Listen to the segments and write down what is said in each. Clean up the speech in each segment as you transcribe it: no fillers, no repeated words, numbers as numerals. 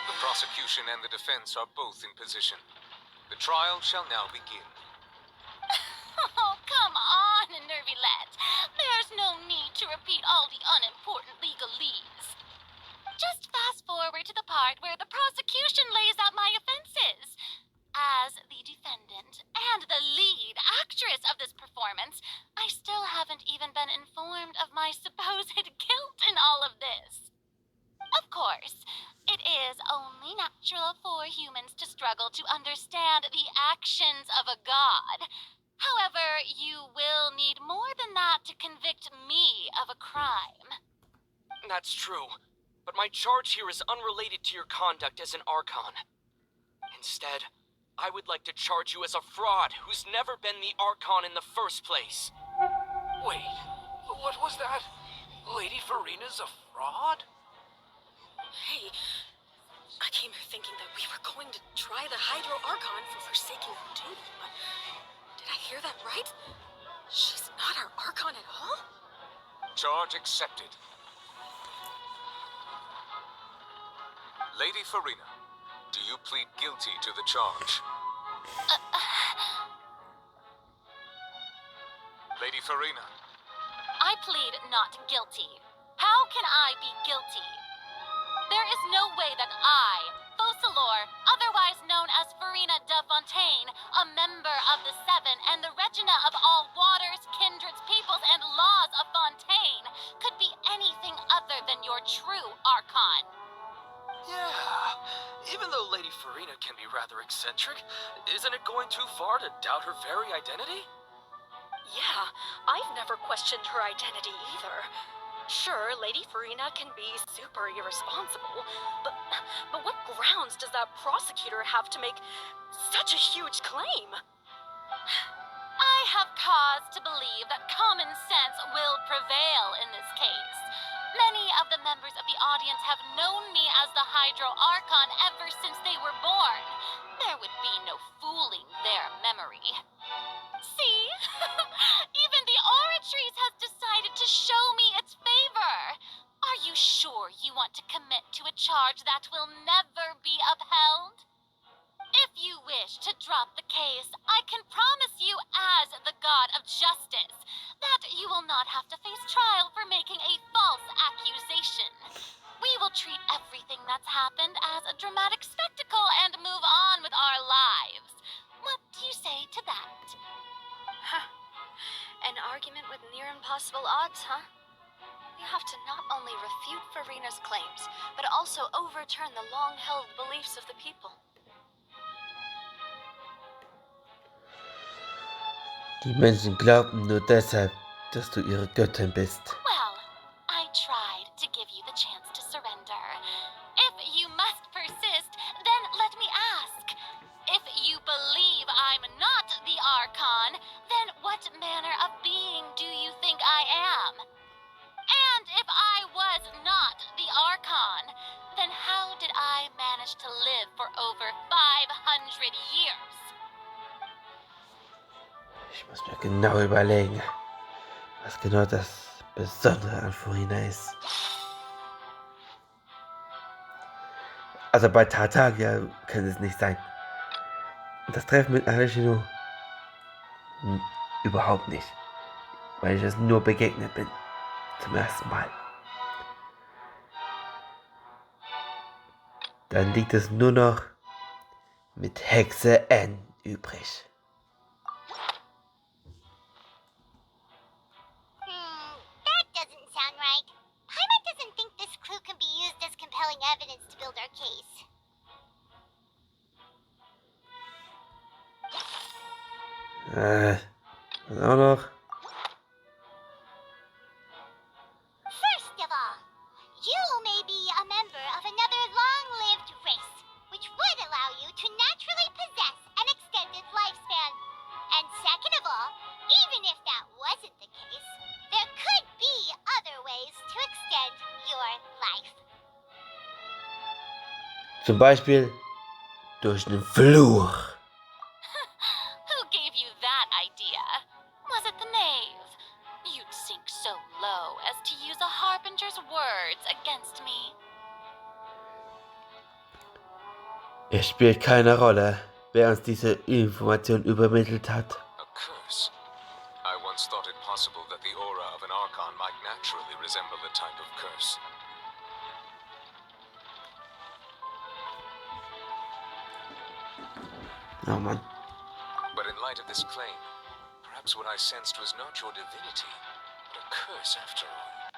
The prosecution and the defense are both in position. The trial shall now begin. Oh, come on, Nervylette. There's no need to repeat all the unimportant legalese. Just fast forward to the part where the prosecution lays out my offenses. As the defendant and the lead actress of this performance, I still haven't even been informed of my supposed guilt in all of this. Of course, it is only natural for humans to struggle to understand the actions of a god. However, you will need more than that to convict me of a crime. That's true, but my charge here is unrelated to your conduct as an Archon. Instead, I would like to charge you as a fraud who's never been the Archon in the first place. Wait, what was that? Lady Farina's a fraud? Hey, I came here thinking that we were going to try the HYDRO-ARCHON for forsaking her duty, but did I hear that right? She's not our Archon at all? Charge accepted. Lady Farina, do you plead guilty to the charge? Lady Farina. I plead not guilty. How can I be guilty? There is no way that I, Focalor, otherwise known as Farina de Fontaine, a member of the Seven and the Regina of all waters, kindreds, peoples, and laws of Fontaine, could be anything other than your true Archon. Yeah, even though Lady Farina can be rather eccentric, isn't it going too far to doubt her very identity? Yeah, I've never questioned her identity either. Sure, Lady Farina can be super irresponsible, but what grounds does that prosecutor have to make such a huge claim? I have cause to believe that common sense will prevail in this case. Many of the members of the audience have known me as the HYDRO-ARCHON ever since they were born. There would be no fooling their memory. See? Even the Oratrice has decided to show me its favor. Are you sure you want to commit to a charge that will never be upheld? If you wish to drop the case, I can promise you as the God of Justice that you will not have to face trial for making a false accusation. We will treat everything that's happened as a dramatic spectacle and move on with our lives. What do you say to that? Huh. An argument with near impossible odds, huh? You have to not only refute Farina's claims, but also overturn the long-held beliefs of the people. Die Menschen glaubten nur deshalb, dass du ihre Göttin bist. Well, I tried to give you the chance to surrender. If you must persist, then let me ask. If you believe I'm not the Archon, then what manner of being do you think I am? And if I was not the Archon, then how did I manage to live for over 500 years? Ich muss mir genau überlegen, was genau das Besondere an Farina ist. Also bei Tartagia kann es nicht sein. Das Treffen mit Aleshino überhaupt nicht, weil ich es nur begegnet bin, zum ersten Mal. Dann liegt es nur noch mit Hexe N übrig. That doesn't sound right. Paimon doesn't think this clue can be used as compelling evidence to build our case. Was auch noch? First of all, you may be a member of another long-lived race, which would allow you to naturally possess an extended lifespan. And second of all, even if that wasn't the case, there could be other ways to extend your life. Zum Beispiel durch einen Fluch. Who gave you that idea? Was it the knave? You'd sink so low as to use a harbinger's words against me. Es spielt keine Rolle, wer uns diese Information übermittelt hat. A curse. I once thought it possible that the aura of an Archon might naturally resemble a type of curse. Oh Mann. But in light of this claim, perhaps what I sensed was not your divinity, but a curse after all.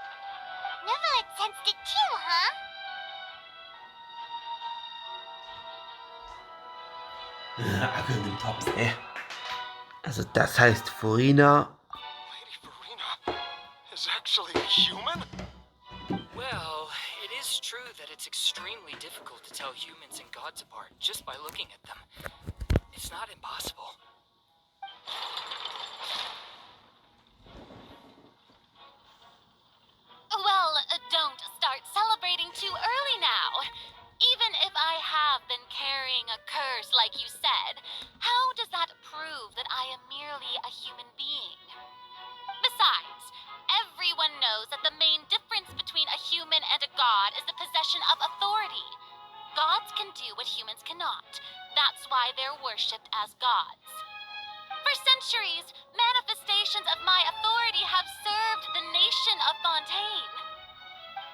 Never had sensed it too, huh? Agent im Tops, ey. Also das heißt Furina. Lady Verena is actually a human? Well, it is true that it's extremely difficult to tell humans and gods apart just by looking at them. It's not impossible. Well, don't start celebrating too early now. Even if I have been carrying a curse like you said, how does that prove that I am merely a human being? Besides, everyone knows that the main difference between a human and a god is the possession of authority. Gods can do what humans cannot. That's why they're worshipped as gods. For centuries, manifestations of my authority have served the nation of Fontaine.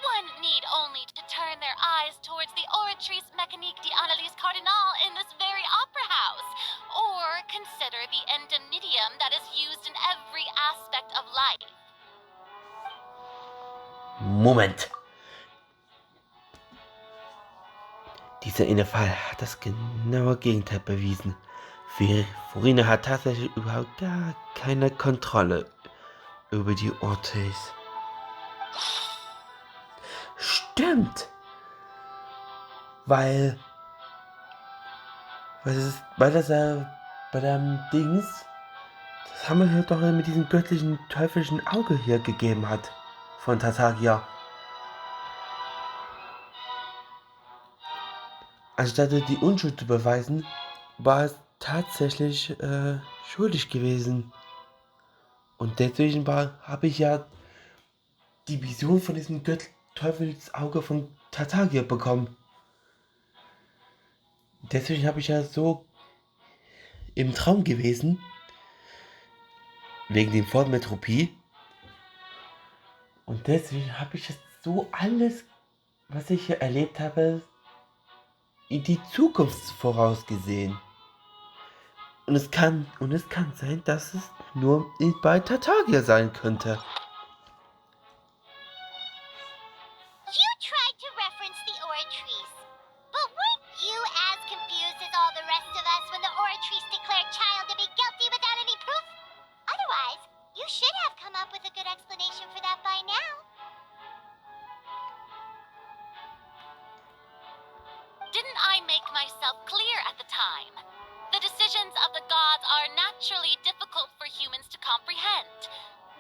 One need only to turn their eyes towards the Oratrice Mécanique d'Analyse Cardinale in this very opera house, or consider the endemitium that is used in every aspect of life. Moment. Dieser eine Fall hat das genaue Gegenteil bewiesen. Furina hat tatsächlich überhaupt gar keine Kontrolle über die Ortiz. Stimmt! Weil das bei dem Dings, das haben wir hier doch mit diesem göttlichen, teuflischen Auge hier gegeben hat. Von Tartagia. Anstatt die Unschuld zu beweisen, war es tatsächlich schuldig gewesen. Und deswegen habe ich ja die Vision von diesem Teufelsauge von Tartagia bekommen. Deswegen habe ich ja so im Traum gewesen, wegen dem Fortmetropie. Und deswegen habe ich jetzt so alles, was ich hier erlebt habe, in die Zukunft vorausgesehen. Und es kann sein, dass es nur bei Tartagia sein könnte. You tried to reference the Oratrice. But weren't you as confused as all the rest of us when the Oratrice declared Child to be guilty without any proof? Otherwise, you should have come up with a good explanation for that by now. Didn't I make myself clear at the time? The decisions of the gods are naturally difficult for humans to comprehend.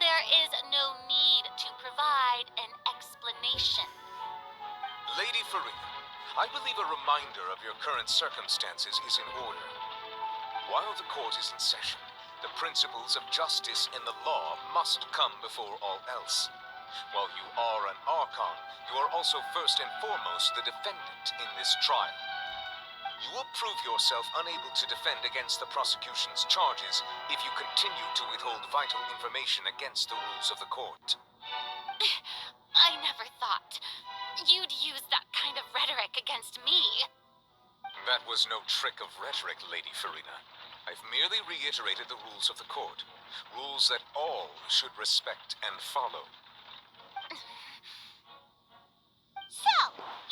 There is no need to provide an explanation. Lady Farina, I believe a reminder of your current circumstances is in order. While the court is in session, the principles of justice and the law must come before all else. While you are an Archon, you are also first and foremost the defendant in this trial. You will prove yourself unable to defend against the prosecution's charges if you continue to withhold vital information against the rules of the court. I never thought you'd use that kind of rhetoric against me. That was no trick of rhetoric, Lady Farina. I've merely reiterated the rules of the court. Rules that all should respect and follow. So,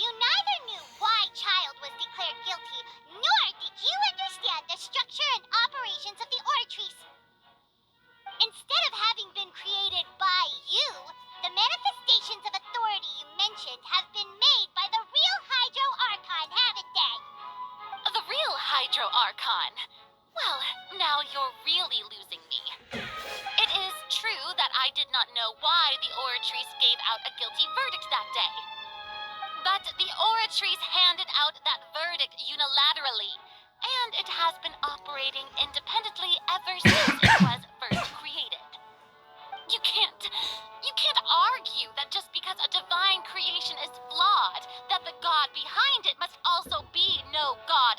you neither knew why Child was declared guilty, nor did you understand the structure and operations of the Oratrice. Instead of having been created by you, the manifestations of authority you mentioned have been made by the real HYDRO-ARCHON, haven't they? The real HYDRO-ARCHON? Well, now you're really losing me. It is true that I did not know why the Oratrice gave out a guilty verdict that day. But the Oratrice handed out that verdict unilaterally, and it has been operating independently ever since it was first created. You can't argue that just because a divine creation is flawed, that the god behind it must also be no god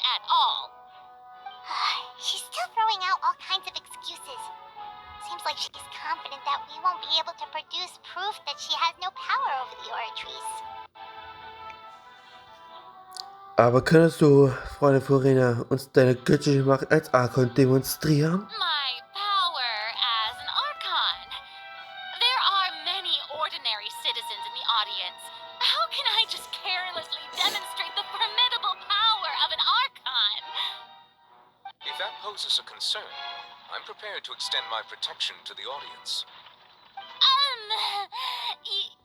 She's confident that we won't be able to produce proof that she has no power over the Ortries. Aber könntest du, Freunde Verena, uns deine göttliche Macht als Archon demonstrieren? My power as an Archon. There are many ordinary citizens in the audience. How can I just carelessly demonstrate the formidable power of an Archon? If that poses a concern, I'm prepared to extend my protection to the audience.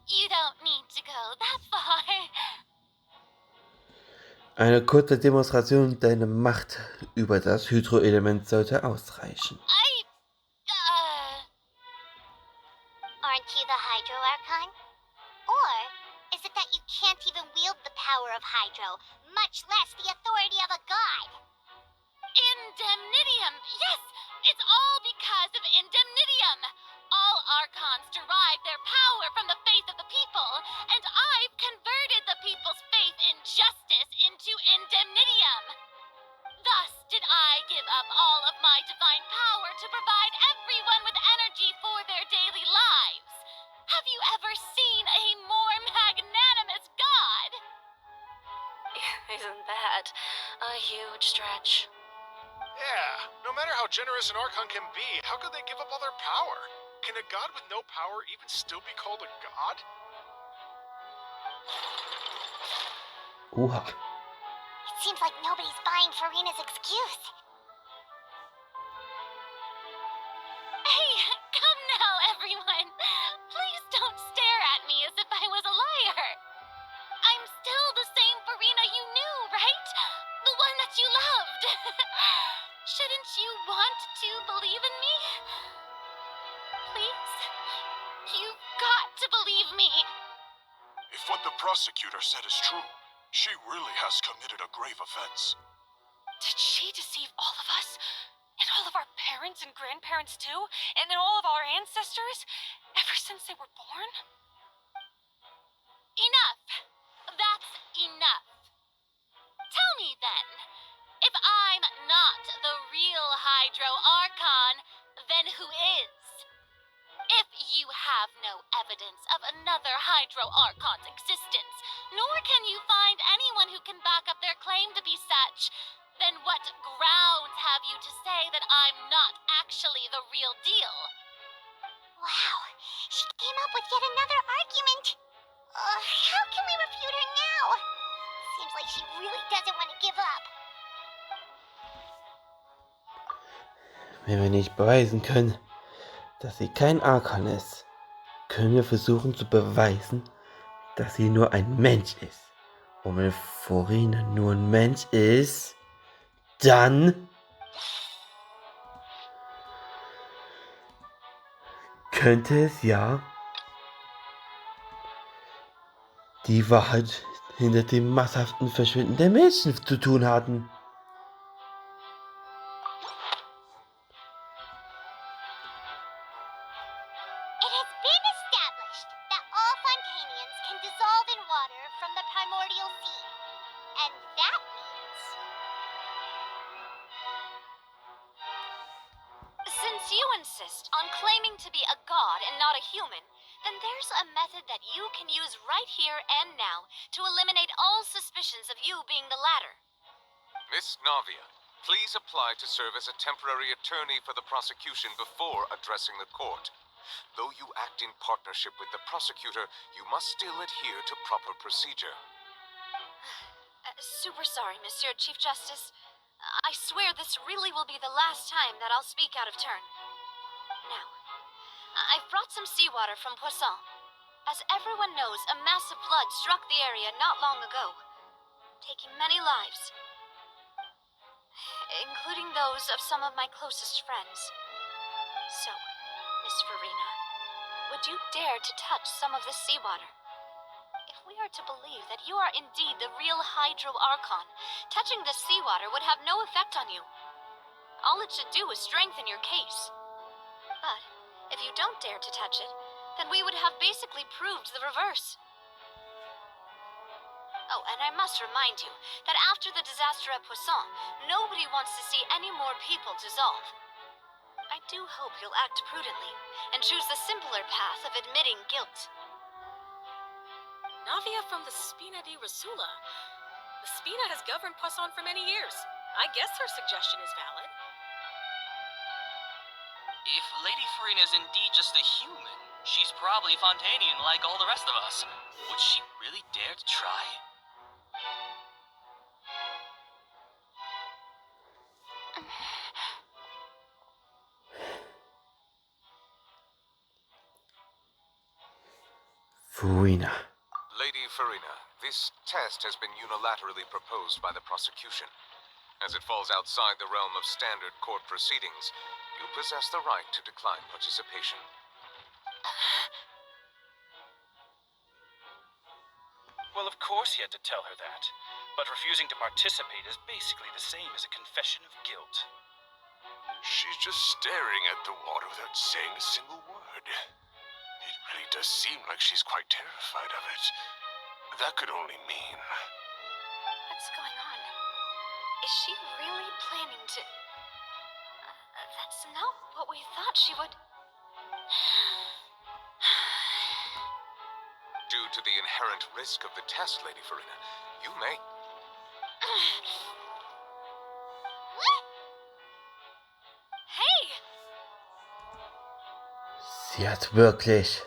You don't need to go that far. Eine kurze Demonstration deiner Macht über das Hydro-Element sollte ausreichen. Aren't you the HYDRO-ARCHON? Or is it that you can't even wield the power of Hydro, much less the authority of a god? Indemnitium! Yes! It's all because of Indemnitium! All Archons derive their power from the faith of the people, and I've converted the people's faith in justice into Indemnitium! Thus did I give up all of my divine power to provide everyone with energy for their daily lives. Have you ever seen a more magnanimous god? Isn't that a huge stretch? Yeah, no matter how generous an Archon can be, how could they give up all their power? Can a god with no power even still be called a god? Oha. It seems like nobody's buying Farina's excuse. Hey, come now, everyone. Please don't stare at me as if I was a liar. I'm still the same Farina you knew, right? The one that you loved. Shouldn't you want to believe in me? Please? You've got to believe me. If what the prosecutor said is true, she really has committed a grave offense. Did she deceive all of us? And all of our parents and grandparents too? And all of our ancestors? Ever since they were born? Enough. That's enough. Tell me then, if I'm not the real HYDRO-ARCHON, then who is? If you have no evidence of another HYDRO-ARCHON's existence, nor can you find anyone who can back up their claim to be such, then what grounds have you to say that I'm not actually the real deal? Wow, she came up with yet another argument. How can we refute her now? Seems like she really doesn't want to give up. Wenn wir nicht beweisen können, dass sie kein Archon ist, können wir versuchen zu beweisen, dass sie nur ein Mensch ist. Und wenn Verena nur ein Mensch ist, dann könnte es ja die Wahrheit hinter dem masshaften Verschwinden der Menschen zu tun haben. It has been established that all Fontanians can dissolve in water from the primordial sea. And that means... Since you insist on claiming to be a god and not a human, then there's a method that you can use right here and now to eliminate all suspicions of you being the latter. Miss Navia, please apply to serve as a temporary attorney for the prosecution before addressing the court. Though you act in partnership with the prosecutor, you must still adhere to proper procedure. Super sorry, Monsieur Chief Justice. I swear this really will be the last time that I'll speak out of turn. Now, I've brought some seawater from Poisson. As everyone knows, a massive flood struck the area not long ago, taking many lives, including those of some of my closest friends. So, Miss Verena, would you dare to touch some of this seawater? If we are to believe that you are indeed the real HYDRO-ARCHON, touching this seawater would have no effect on you. All it should do is strengthen your case. But if you don't dare to touch it, then we would have basically proved the reverse. Oh, and I must remind you that after the disaster at Poisson, nobody wants to see any more people dissolve. I I do hope he'll act prudently and choose the simpler path of admitting guilt. Navia from the Spina di Rasula. The Spina has governed Poisson for many years. I guess her suggestion is valid. If Lady Farina is indeed just a human, she's probably Fontanian like all the rest of us. Would she really dare to try? Farina. Lady Farina, this test has been unilaterally proposed by the prosecution. As it falls outside the realm of standard court proceedings, you possess the right to decline participation. Well, of course he had to tell her that. But refusing to participate is basically the same as a confession of guilt. She's just staring at the water without saying a single word. It really does seem like she's quite terrified of it. That could only mean... What's going on? Is she really planning to... That's not what we thought she would... Due to the inherent risk of the test, Lady Farina, you may... What? Hey! Sie hat wirklich.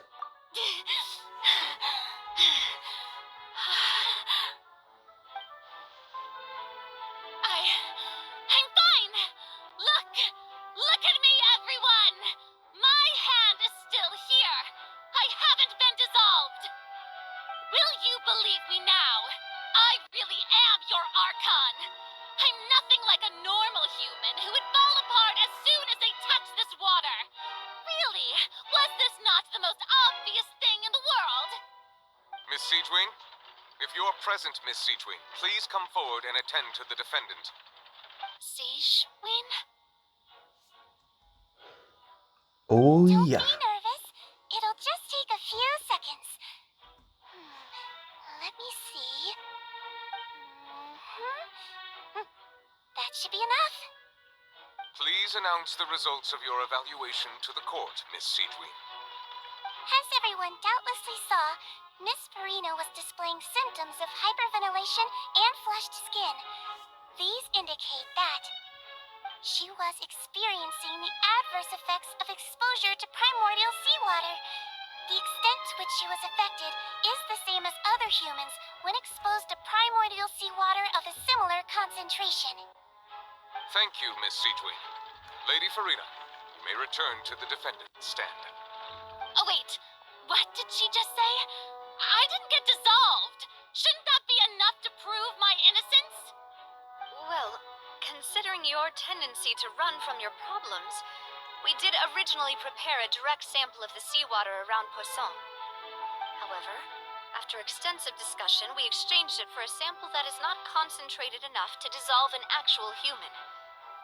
I'm fine! Look at me, everyone! My hand is still here! I haven't been dissolved! Will you believe me now? I really am your Archon! I'm nothing like a normal human who would fall apart as soon as they touch this water! Really, was this not the most obvious thing in the world? Miss Siegewing? If you're present, Miss Siegewing, please come forward and attend to the defendant. Siegewing? Oh Don't ja. be nervous. It'll just take a few seconds. Let me see. That should be enough. Please announce the results of your evaluation to the court, Miss Siegewing. As everyone doubtlessly saw, Miss Farina was displaying symptoms of hyperventilation and flushed skin. These indicate that she was experiencing the adverse effects of exposure to primordial seawater. The extent to which she was affected is the same as other humans when exposed to primordial seawater of a similar concentration. Thank you, Miss Siegewing. Lady Farina, you may return to the defendant's stand. Oh, wait. What did she just say? I didn't get dissolved. Shouldn't that be enough to prove my innocence? Well, considering your tendency to run from your problems, we did originally prepare a direct sample of the seawater around Poisson. However, after extensive discussion, we exchanged it for a sample that is not concentrated enough to dissolve an actual human.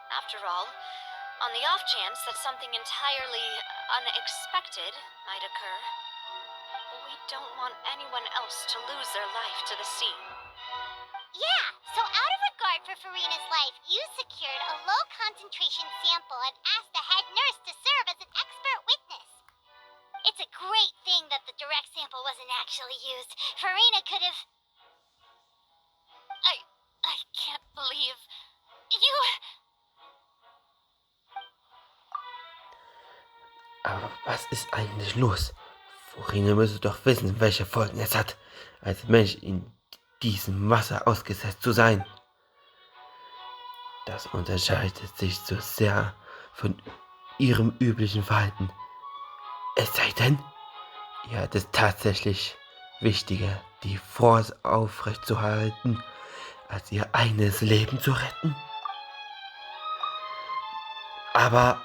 After all, on the off chance that something entirely unexpected might occur, we don't want anyone else to lose their life to the sea. Yeah, so out of regard for Farina's life, you secured a low concentration sample and asked the head nurse to serve as an expert witness. It's a great thing that the direct sample wasn't actually used. Farina could have... I can't believe you... Aber was ist eigentlich los? Farina müsse doch wissen, welche Folgen es hat, als Mensch in diesem Wasser ausgesetzt zu sein. Das unterscheidet sich so sehr von ihrem üblichen Verhalten. Es sei denn, ihr hat es tatsächlich wichtiger, die Force aufrechtzuerhalten, als ihr eigenes Leben zu retten. Aber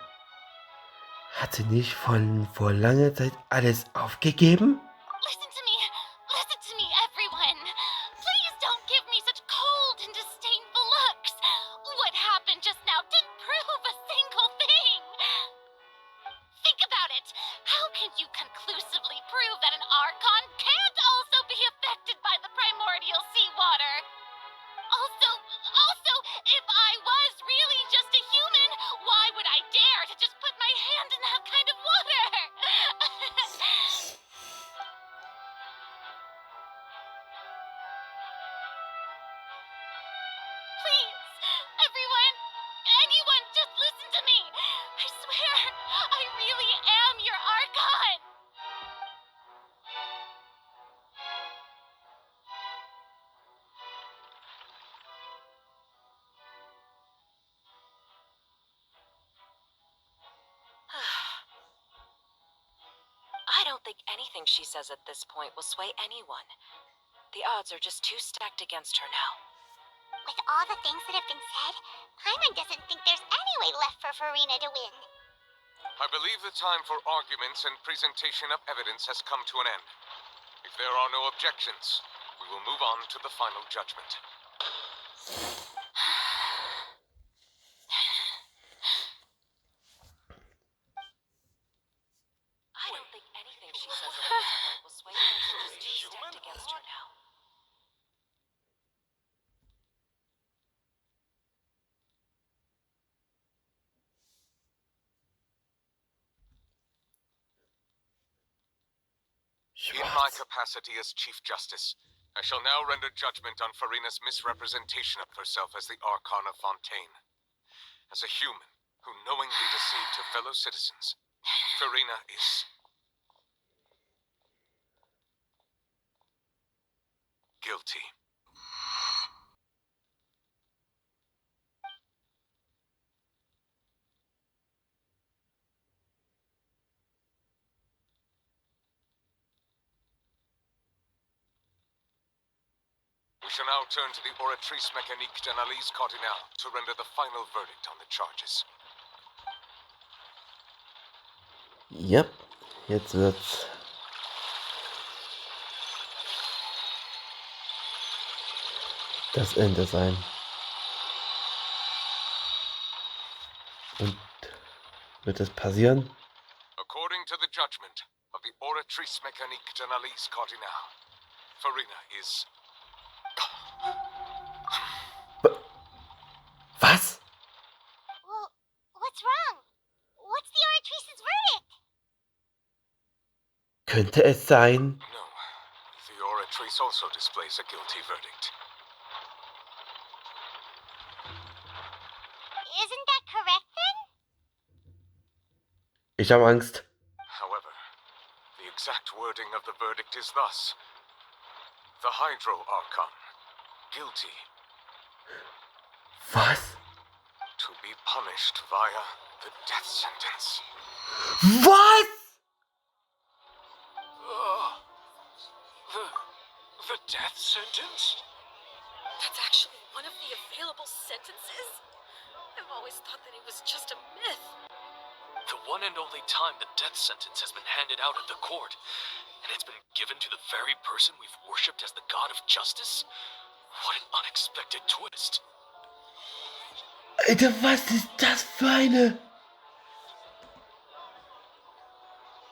hat sie nicht vor langer Zeit alles aufgegeben? Listen to me, everyone. Please don't give me such cold and disdainful looks. What happened just now didn't prove a single thing. Think about it. How can you conclusively prove that an Archon can't also be affected by the primordial seawater? Also, if I was really just a human, why would I dare to just put my Please, everyone, anyone, just listen to me. I swear, I really am your Archon. I don't think anything she says at this point will sway anyone. The odds are just too stacked against her now. With all the things that have been said, Paimon doesn't think there's any way left for Farina to win. I believe the time for arguments and presentation of evidence has come to an end. If there are no objections, we will move on to the final judgment. I don't think anything she says at this point will sway her. She's just too stacked against her now. In my capacity as Chief Justice, I shall now render judgment on Farina's misrepresentation of herself as the Archon of Fontaine. As a human who knowingly deceived her fellow citizens, Farina is guilty. We shall now turn to the Oratrice Mécanique d'Analyse Cardinale to render the final verdict on the charges. Yep, jetzt wird's. Das Ende sein. Und wird es passieren? According to the judgment of the Oratrice Mécanique d'Analyse Cardinale, Farina is... Was? Well, what's wrong? What's the Oratrice's verdict? Könnte es sein? No, the Oratrice also displays a guilty verdict. Isn't that correct then? Ich habe Angst. However, the exact wording of the verdict is thus: the HYDRO-ARCHON, guilty, Was? to be punished via the death sentence. Was? The death sentence? That's actually one of the available sentences? I've always thought that it was just a myth. The one and only time the death sentence has been handed out at the court, and it's been given to the very person we've worshipped as the god of justice? What an unexpected twist. Alter, was ist das für eine...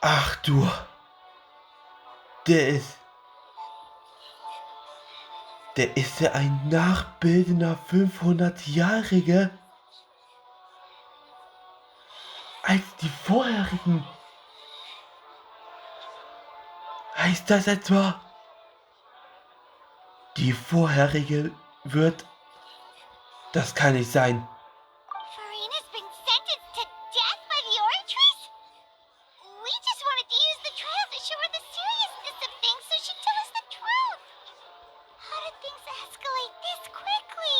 Ach du... Der ist ja ein nachbildender 500-Jähriger als die vorherigen. Heißt das etwa, die vorherige wird... Das kann nicht sein. Farina's been sentenced to death by the Oratrice? We just wanted to use the trial to show her the seriousness of things so she'd tell us the truth. How did things escalate this quickly?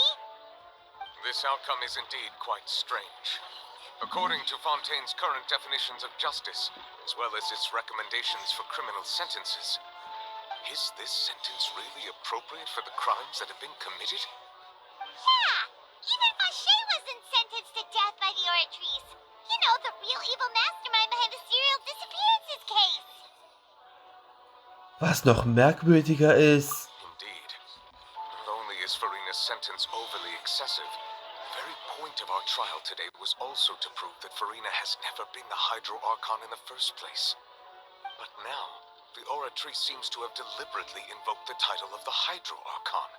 This outcome is indeed quite strange. According to Fontaine's current definitions of justice, as well as its recommendations for criminal sentences, is this sentence really appropriate for the crimes that have been committed? Yeah, even Fauché wasn't sentenced to death by the Oratrice. You know, the real evil mastermind behind the serial disappearances case. Was noch merkwürdiger ist... Indeed. Not only is Farina's sentence overly excessive, the very point of our trial today was also to prove that Farina has never been the HYDRO-ARCHON in the first place. But now, the Oratrice seems to have deliberately invoked the title of the HYDRO-ARCHON.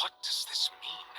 What does this mean?